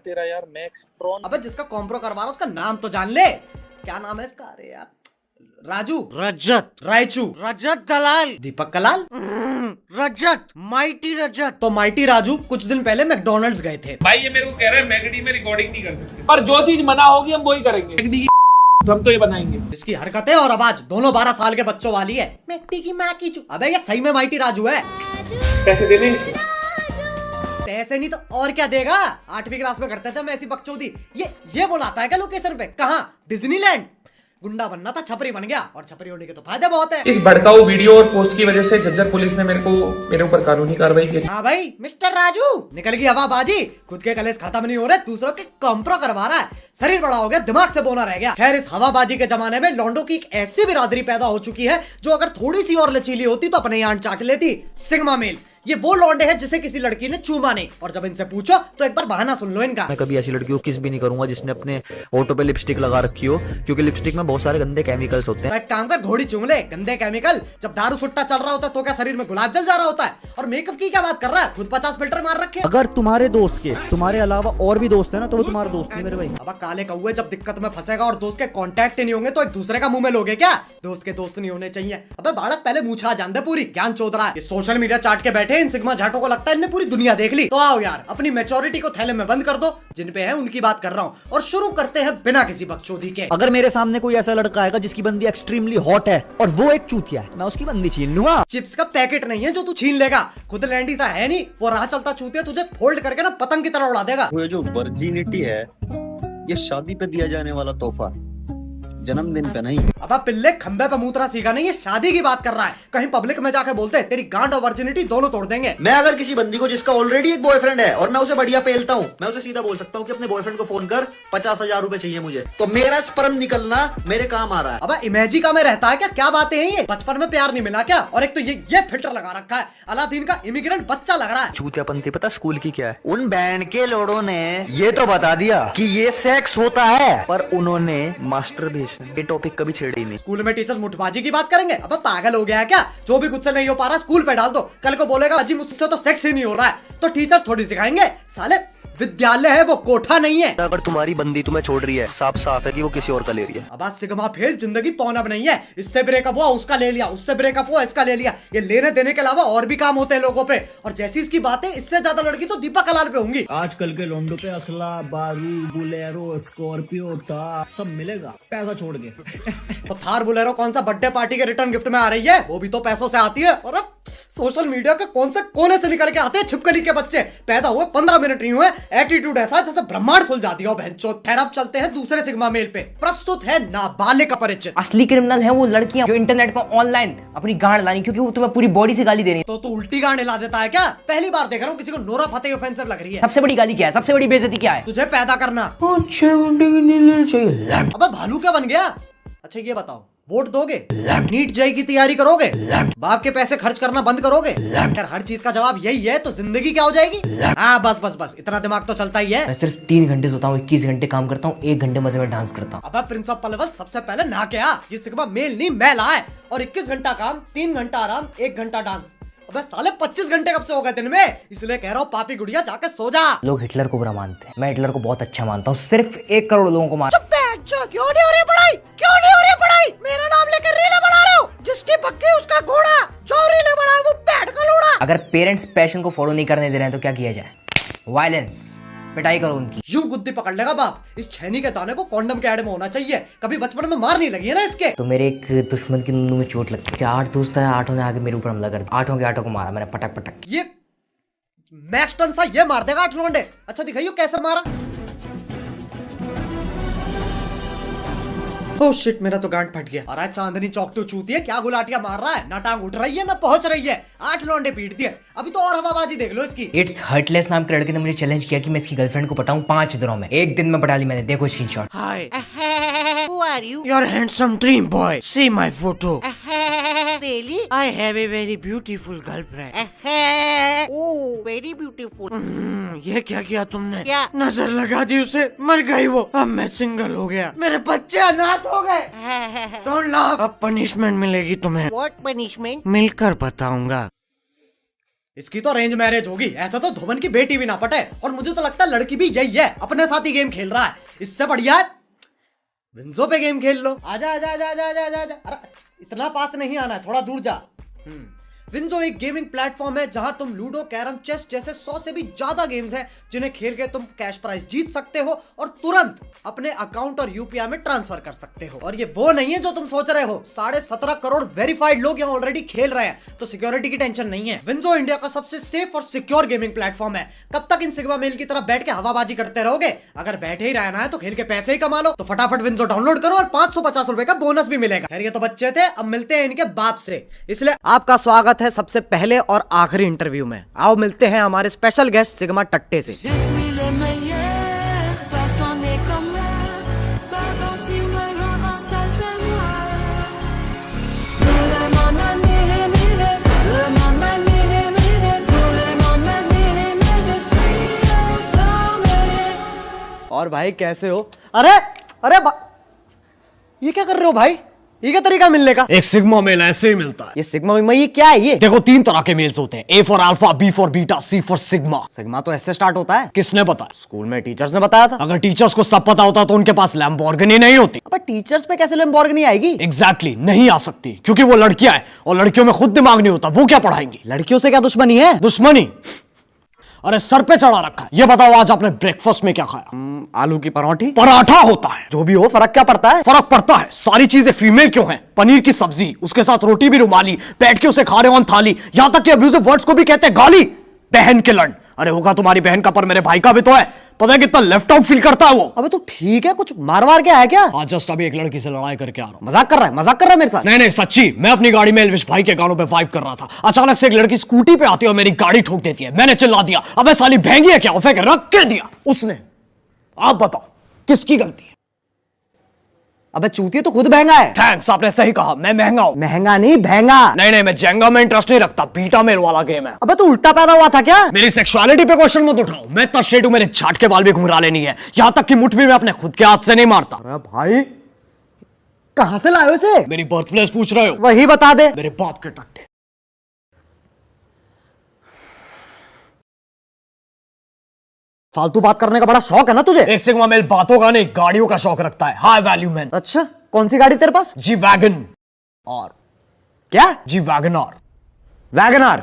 तेरा यार मैक्सट्रॉन। अबे जिसका कॉम्प्रो करवा रहा उसका नाम तो जान ले। क्या नाम है इसका? अरे यार राजू, रजत, रायचू, रजत दलाल, दीपक कलाल, रजत, माइटी रजत। तो माइटी राजू कुछ दिन पहले मैकडोनल्ड्स गए थे। भाई ये मेरे को कह रहे हैं मैगडी में रिकॉर्डिंग नहीं कर सकते, पर जो चीज मना होगी हम वही करेंगे। मैगडी की तो हम तो ये बनाएंगे। इसकी हरकतें और आवाज दोनों 12 साल के बच्चों वाली है। मैकडी की माँ की चू। अबे ये सही में माइटी राजू है। पैसे देने इसको? पैसे नहीं तो और क्या देगा। 8वीं क्लास में करते थे हम ऐसी बकचोदी। ये बुलाता है क्या लोकेशन पे? कहाँ? डिज्नीलैंड। गुंडा बनना था, छपरी बन गया। और छपरी होने के तो फायदे बहुत है। इस भड़काऊ वीडियो और पोस्ट की वजह से झज्जर पुलिस ने मेरे ऊपर कानूनी कार्रवाई की। हाँ भाई मिस्टर राजू, निकल गई हवाबाजी। खुद के कलेश खत्म नहीं हो रहे, दूसरों के कॉम्प्रो करवा रहा है। शरीर बड़ा हो गया, दिमाग से बोना रह गया। खैर इस हवाबाजी के जमाने में लौंडों की एक ऐसी बिरादरी पैदा हो चुकी है जो अगर थोड़ी सी और लचीली होती तो अपने यान चाट लेती। Sigma male. ये वो लौंडे हैं जिसे किसी लड़की ने चूमा नहीं, और जब इनसे पूछो तो एक बार बहाना सुन लो इनका। मैं कभी ऐसी लड़की को किस भी नहीं करूंगा जिसने अपने होठों पे लिपस्टिक लगा रखी हो, क्योंकि लिपस्टिक में बहुत सारे गंदे केमिकल्स होते तो हैं। एक काम कर, घोड़ी चूम ले। गंदे केमिकल जब दारू सुट्टा चल रहा होता है तो क्या शरीर में गुलाब जल जा रहा होता है? और मेकअप की क्या बात कर रहा है? खुद 50 फिल्टर मार रखे। अगर तुम्हारे दोस्त के तुम्हारे अलावा और भी दोस्त है ना तो वो तुम्हारा दोस्त नहीं मेरे भाई। अब काले कौवे जब दिक्कत में फंसेगा और दोस्त के कांटेक्ट नहीं होंगे तो एक दूसरे का मुंह में लोगे क्या? दोस्त के दोस्त नहीं होने चाहिए। अबे बालक पहले मूछा जान दे, पूरी ज्ञान चोद रहा है। ये सोशल मीडिया चाट के बैठे इन सिग्मा झाटों को लगता है इन्हें पूरी दुनिया देख ली। तो आओ यार अपनी मैच्योरिटी को थैले में बंद कर दो। जिन पे है उनकी बात कर रहा हूँ, और शुरू करते हैं बिना किसी बकचोदी के। अगर मेरे सामने कोई ऐसा लड़का आएगा जिसकी बंदी एक्सट्रीमली हॉट है और वो एक चूतिया है, मैं उसकी बंदी छीन लूंगा। चिप्स का पैकेट नहीं है जो तू छीन लेगा। खुद लैंडी सा है नहीं, वो राह चलता चूतिया तुझे फोल्ड करके ना पतंग की तरह उड़ा देगा। वो जो वर्जिनिटी है ये शादी पे दिया जाने वाला तोहफा, जन्मदिन पे नहीं। अब पिल्ले खंबे पे मूत्रा सीखा नहीं, ये शादी की बात कर रहा है। कहीं पब्लिक में जाके बोलते तेरी गांड और वर्जिनिटी दोनों तोड़ देंगे। मैं अगर किसी बंदी को जिसका ऑलरेडी एक बॉयफ्रेंड है और मैं उसे बढ़िया पेलता हूँ, मैं उसे सीधा बोल सकता हूँ कि अपने बॉयफ्रेंड को फोन कर, 50,000 रुपए चाहिए मुझे, तो मेरा स्पर्म निकलना मेरे काम आ रहा है। अब इमेजिका में रहता है क्या? क्या बातें हैं ये? बचपन में प्यार नहीं मिला क्या? और एक तो ये फिल्टर लगा रखा है, अलादीन का इमिग्रेंट बच्चा लग रहा है। चूतियापंथी पता स्कूल की क्या है? उन बैंड के लोड़ों ने ये तो बता दिया कि ये सेक्स होता है, पर उन्होंने मास्टरबेशन ये टॉपिक कभी छेड़ा ही नहीं। स्कूल में टीचर्स मुठबाजी की बात करेंगे? अब पागल हो गया है क्या? जो भी खुद से नहीं हो पा रहा स्कूल पे डाल दो। कल को बोलेगा अजी मुझसे तो सेक्स ही नहीं हो रहा है, तो टीचर्स थोड़ी सिखाएंगे? साले विद्यालय है वो, कोठा नहीं है। अगर तुम्हारी बंदी तुम्हें छोड़ रही है, साफ साफ है कि वो किसी और का ले रही है। अब सिग्मा फेल, जिंदगी पौनब नहीं है। इससे ब्रेकअप हुआ उसका ले लिया, उससे ब्रेकअप हुआ इसका ले लिया। ये लेने देने के अलावा और भी काम होते हैं लोगों पे। और जैसी इसकी बातें, इससे ज्यादा लड़की तो दीपक कलाल पे होंगी। आजकल के लोंडो पे असला, बारूद, बुलेरो, स्कॉर्पियो, थार सब मिलेगा पैसा छोड़ के। तो थार बुलेरो कौन सा बर्थडे पार्टी के रिटर्न गिफ्ट में आ रही है? वो भी तो पैसों से आती है। और अब सोशल मीडिया के कौन से कोने से निकल के आते हैं छिपकली के बच्चे। पैदा हुए 15 मिनट नहीं हुए, एटीट्यूड ऐसा जैसे ब्रह्मांड सुलझा दिया हो बहनचोद। खैर अब चलते हैं दूसरे सिग्मा मेल पे। प्रस्तुत है नाबालिग का परिचय। असली क्रिमिनल है वो लड़कियां जो इंटरनेट पर ऑनलाइन अपनी गांड लानी, क्योंकि वो तुम्हें पूरी बॉडी से गाली दे रही है। तो तू उल्टी गांड हिला देता है क्या? पहली बार देख रहा हूँ किसी को नोरा फतेही ऑफेंसिव लग रही है। सबसे बड़ी गाली क्या है? सबसे बड़ी बेइज्जती क्या है? तुझे पैदा करना। अबे भालू क्या बन गया? अच्छा ये बताओ, वोट दोगे? नीट जेई की तैयारी करोगे? बाप के पैसे खर्च करना बंद करोगे? अगर हर चीज का जवाब यही है तो जिंदगी क्या हो जाएगी? हाँ बस इतना दिमाग तो चलता ही है। मैं सिर्फ 3 घंटे सोता हूँ, 21 घंटे काम करता हूँ, 1 घंटे मजे में डांस करता हूँ। अब प्रिंस ऑफ पलवल सबसे पहले नहा के आ। ये सिग्मा मेल नहीं मैल है। और 21 घंटा काम, 3 घंटा आराम, 1 घंटा डांस। अबे साले 25 घंटे कब से हो गए दिन में? इसलिए कह रहा हूँ पापी गुड़िया जाके सो जा। लोग हिटलर को बुरा मानते हैं, मैं हिटलर को बहुत अच्छा मानता हूँ। सिर्फ 1 करोड़ लोगों को मार। क्यों नहीं हो रही पढ़ाई? क्यों नहीं हो रही पढ़ाई? मेरा नाम लेकर रीले बना रहे हो? जिसकी बक्की उसका घोड़ा, जो रीले बना वो बैठ का लोड़ा। अगर पेरेंट्स पैशन को फॉलो नहीं करने दे रहे हैं तो क्या किया जाए? वायलेंस, पिटाई करो उनकी। यूं गुद्दी पकड़ लेगा बाप। इस छेनी के दाने को कॉन्डम के ऐड में होना चाहिए। कभी बचपन में मार नहीं लगी है ना इसके? तो मेरे एक दुश्मन की नुनू में चोट लगी। क्या 8 दोस्त है, 8 ने आगे मेरे ऊपर हमला कर दिया। 8 के 8 को मारा मैंने, पटक पटक। ये मैक्स टन सा ये मार देगा 8 लौंडे। अच्छा दिखाइयो कैसे मारा। ओह शिट, मेरा तो गांड फट गया। अरे चांदनी चौक तो चूती है, क्या गुलाटियां मार रहा है? ना टांग उठ रही है ना पहुंच रही है। 8 लौंडे पीट दिए। अभी तो और हवाबाजी देख लो इसकी। इट्स हर्टलेस नाम के लड़के ने मुझे चैलेंज किया कि मैं इसकी गर्लफ्रेंड को पटाऊं 5 दिनों में। 1 दिन में पटा ली मैंने, देखो screenshot. Hi, who are you? You're a handsome dream boy. See my photo. Really? I have a very beautiful girlfriend. Oh, very beautiful. ये क्या किया तुमने? क्या? नजर लगा दी उसे, मर गई वो। अब मैं सिंगल हो गया, मेरे बच्चे अनाथ हो गए। Don't laugh. अब पनिशमेंट मिलेगी तुम्हें। What punishment? मिलकर बताऊंगा। इसकी तो अरेंज मैरिज होगी, ऐसा तो धोबन की बेटी भी ना पटे। और मुझे तो लगता है लड़की भी यही है, अपने साथ ही गेम खेल रहा है। इससे बढ़िया है विंजो पे गेम खेल लो। आजा आजा आजा आजा आजा आजा, अरे इतना पास नहीं आना है, थोड़ा दूर जा। विंजो एक गेमिंग प्लेटफॉर्म है जहां तुम लूडो, कैरम, चेस जैसे 100 से भी ज्यादा गेम्स हैं जिन्हें खेल के तुम कैश प्राइज जीत सकते हो और तुरंत अपने अकाउंट और यूपीआई में ट्रांसफर कर सकते हो। और ये वो नहीं है जो तुम सोच रहे हो, 17.5 करोड़ वेरीफाइड लोग यहाँ ऑलरेडी खेल रहे हैं, तो सिक्योरिटी की टेंशन नहीं है। विंजो इंडिया का सबसे सेफ और सिक्योर गेमिंग प्लेटफॉर्म है। कब तक इन सिग्मा मेल की तरह बैठ के हवाबाजी करते रहोगे? अगर बैठे ही रहना है तो खेल के पैसे ही कमा लो। तो फटाफट विंजो डाउनलोड करो और 550 रुपए का बोनस भी मिलेगा। खैर ये तो बच्चे थे, अब मिलते हैं इनके बाप से, इसलिए आपका स्वागत है सबसे पहले और आखिरी इंटरव्यू में। आओ मिलते हैं हमारे स्पेशल गेस्ट सिग्मा टट्टे से। Je suis le meilleur, personne n'est comme moi. Pardon si moi, ça c'est moi. Le monde m'a mille, le monde m'a mille, tout le monde m'a mille, mais je suis ensemble. और भाई कैसे हो? अरे अरे ये क्या कर रहे हो भाई? ये क्या तरीका मिलने का? एक सिग्मा मेल ऐसे ही मिलता है। ये सिग्मा में ये क्या है? ये देखो 3 तरह के मेल्स होते हैं, A for alpha, B for beta, C for sigma. Sigma तो ऐसे स्टार्ट होता है। किसने बताया? स्कूल में टीचर्स ने बताया था। अगर टीचर्स को सब पता होता तो उनके पास लैम्बोर्गिनी नहीं होती। अब टीचर्स पे कैसे लैम्बोर्गिनी आएगी? एग्जैक्टली नहीं आ सकती, क्योंकि वो लड़कियां हैं और लड़कियों में खुद दिमाग नहीं होता, वो क्या पढ़ाएंगी? लड़कियों से क्या दुश्मनी है? दुश्मनी अरे सर पे चढ़ा रखा है। ये बताओ आज आपने ब्रेकफास्ट में क्या खाया? आलू की पराठी। पराठा होता है। जो भी हो, फर्क क्या पड़ता है? फर्क पड़ता है। सारी चीजें फीमेल क्यों हैं? पनीर की सब्जी, उसके साथ रोटी भी रुमाली, बैठ के उसे खा रहे हो थाली, यहां तक कि अब्यूजिव वर्ड्स को भी कहते हैं गाली। बहन के लड़, अरे होगा तुम्हारी बहन का पर मेरे भाई का भी तो है। पता है कितना लेफ्ट आउट फील करता है वो। अबे तो ठीक है, कुछ मार के आया क्या? आज जस्ट अभी एक लड़की से लड़ाई करके आ रहा हूं। मजाक कर रहा है मेरे साथ? नहीं सच्ची, मैं अपनी गाड़ी में एल्विश भाई के गानों पे वाइब कर रहा था। अचानक से एक लड़की स्कूटी पे आती है और मेरी गाड़ी ठोक देती है। मैंने चिल्ला दिया, अबे साली भैंगी है क्या? और फेंक रख के दिया उसने। आप बताओ किसकी गलती है? अबे चूतिया तो खुद महंगा है। थैंक्स, आपने सही कहा, मैं महंगा हूं। महंगा नहीं, महंगा। नहीं मैं जेंगा में इंटरेस्ट नहीं रखता, बीटा मेल वाला गेम है। अबे तो उल्टा पैदा हुआ था क्या? मेरी सेक्सुअलिटी पे क्वेश्चन मत उठाओ। मैं इतना स्ट्रेट हूं, मेरे झाट के बाल भी घुंघराले नहीं है, यहां तक कि मुठ भी मैं अपने खुद के हाथ से नहीं मारता। अरे भाई कहां से लाए हो इसे? मेरी बर्थ प्लेस पूछ रहे हो? वही बता दे। मेरे बाप के टट्टे। फालतू बात करने का बड़ा शौक है ना तुझे? एक सिग्मा मेल बातों का नहीं, गाड़ियों का शौक रखता है। High value man. अच्छा, कौन सी गाड़ी तेरे पास? जी वैगन और क्या? जी वैगनआर। वैगनआर?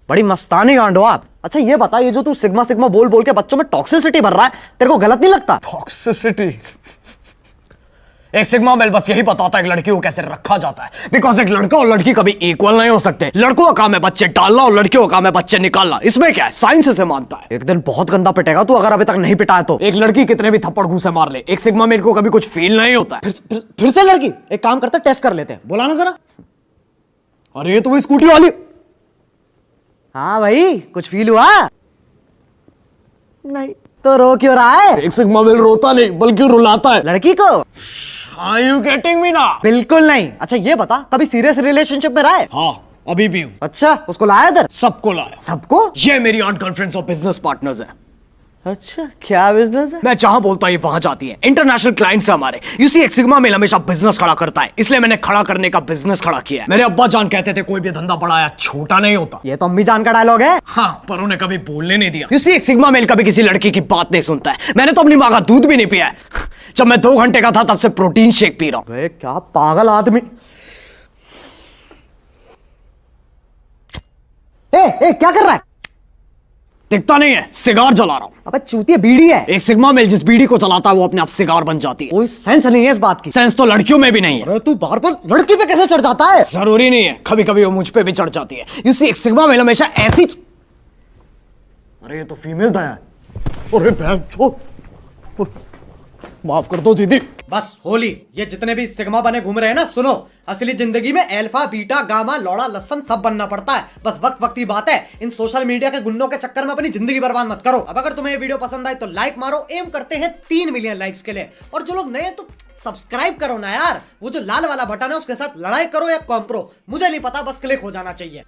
बड़ी मस्तानी गांड हो आप। अच्छा ये बता, ये जो तू सिग्मा सिग्मा बोल बोल के बच्चों में टॉक्सिसिटी भर रहा है, तेरे को गलत नहीं लगता? टॉक्सिसिटी? एक सिग्मा मेल बस यही बताता है कि लड़की को कैसे रखा जाता है, बिकॉज एक लड़का और लड़की कभी इक्वल नहीं हो सकते। लड़कों का काम है बच्चे डालना और लड़कियों का काम है बच्चे निकालना। इसमें क्या है, साइंस इसे मानता है। एक दिन बहुत गंदा पिटेगा तू अगर अभी तक नहीं पिटा है तो। एक लड़की कितने भी थप्पड़ घूसे मार ले, एक सिग्मा मेल को कभी कुछ फील नहीं होता है। फिर से लड़की? एक काम करते टेस्ट कर लेते हैं, बुलाना जरा। अरे ये तो वही स्कूटी वाली। हाँ भाई, कुछ फील हुआ? नहीं तो रो क्यों रहा है? एक सिग्मा मेल रोता नहीं बल्कि रुलाता है लड़की को। Are you getting me now? बिल्कुल नहीं। अच्छा ये बता, कभी सीरियस रिलेशनशिप में रहा है? हाँ अभी भी हूँ। अच्छा, उसको लाया इधर? सबको लाया। सबको? ये मेरी 8 गर्लफ्रेंड्स और बिजनेस पार्टनर्स हैं। अच्छा, क्या बिजनेस है? मैं जहां बोलता ये वहां जाती है। इंटरनेशनल क्लाइंट्स है हमारे। यू सी एक सिग्मा मेल हमेशा बिजनेस खड़ा करता है, इसलिए मैंने खड़ा करने का बिजनेस खड़ा किया है। मेरे अब्बा जान कहते थे कोई भी धंधा बड़ा या छोटा नहीं होता। ये तो अम्मी जान का डायलॉग है। हाँ, पर उन्हें कभी बोलने नहीं दिया। यू सी एक सिग्मा मेल कभी किसी लड़की की बात नहीं सुनता है। मैंने तो अपनी माँ का दूध भी नहीं पिया है। जब मैं 2 घंटे का था तब से प्रोटीन शेक पी रहा हूं। क्या पागल आदमी। ए, क्या कर रहा है? दिखता नहीं है, सिगार जला रहा हूं। अबे चूतिया, बीड़ी है। एक सिग्मा मेल जिस बीड़ी को जलाता है वो अपने आप सिगार बन जाती है। कोई सेंस नहीं है इस बात की। सेंस तो लड़कियों में भी नहीं है। अरे तू बार बार लड़की पे कैसे चढ़ जाता है? जरूरी नहीं है, कभी कभी वो मुझ पे भी चढ़ जाती है। यू सी एक सिग्मा मेल हमेशा ऐसी। अरे ये तो फीमेल था यार। अरे बहन छोड़, माफ कर दो दीदी। बस होली, ये जितने भी सिग्मा बने घूम रहे हैं ना, सुनो, असली जिंदगी में अल्फा बीटा गामा लौड़ा लसन सब बनना पड़ता है। बस वक्त की बात है। इन सोशल मीडिया के गुन्नों के चक्कर में अपनी जिंदगी बर्बाद मत करो। अब अगर तुम्हें ये वीडियो पसंद आए तो लाइक मारो। एम करते हैं 3 मिलियन लाइक्स के लिए। और जो लोग नए हैं तो सब्सक्राइब करो ना यार। वो जो लाल वाला बटन है उसके साथ लड़ाई करो या कॉम्प्रो, मुझे नहीं पता, बस क्लिक हो जाना चाहिए।